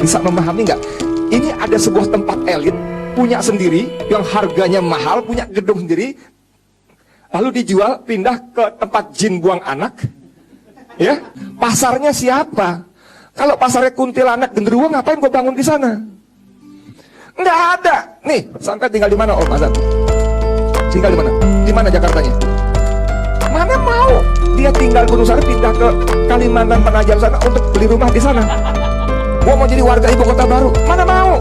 Bisa memahami nggak? Ini ada sebuah tempat elit, punya sendiri, yang harganya mahal, punya gedung sendiri, lalu dijual, pindah ke tempat jin buang anak. Ya, pasarnya siapa? Kalau pasarnya kuntilanak genderuwo, ngapain gue bangun di sana? Nggak ada. Nih, sampai tinggal di mana Om Azan? Tinggal di mana? Di mana Jakartanya? Mana mau dia tinggal Gunung Sari, pindah ke Kalimantan Penajam sana untuk beli rumah di sana. Gua mau jadi warga ibu kota baru. Mana mau?